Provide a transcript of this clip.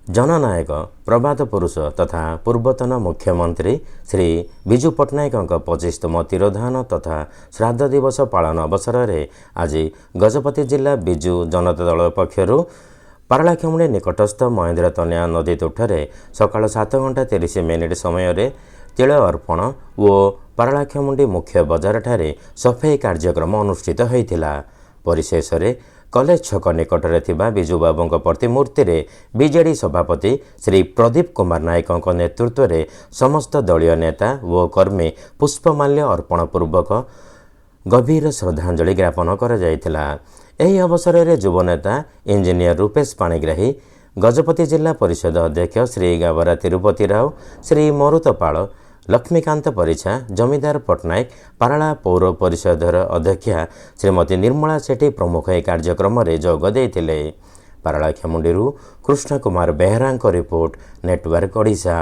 जननायक प्रभात पुरुष तथा पूर्वतन मुख्यमंत्री श्री विजु पट्टनायक 25तम तिरोधान तथा श्राद्ध दिवस पालन अवसर में आज गजपति जिला विजु जनता दल पक्षर पारलाखेमुंडी निकटस्थ महेंद्र तनिया नदी तुठरे सकाळ 7:30 समय तिल अर्पण और पारलाखेमुंडी मुख्य बजार ठारे सफाई कार्यक्रम अनुष्ठित होता। परिशेष कॉलेज छक निकटरे थिबा विजु बाबू प्रतिमूर्ति रे बीजेडी सभापति श्री प्रदीप कुमार नायक नेतृत्व में समस्त दलीय नेता व कर्मी पुष्पमाल्य अर्पण पूर्वक गभीर श्रद्धांजलि ज्ञापन कर जायथिला। एही अवसर में युवनेता इंजीनियर रूपेश पाणिग्राही, गजपति जिला परिषद अध्यक्ष श्री गावरा तिरुपति राव, श्री मरुतपाल, लक्ष्मीकांत परिछा, जमीदार पट्टनायक, पाराला पौर परिषदर अध्यक्षा श्रीमती निर्मला सेठी प्रमुख यह कार्यक्रम में जोग देइथिले। पारालाखेमुंडी कृष्ण कुमार बेहरा रिपोर्ट, नेटवर्क ओडिशा।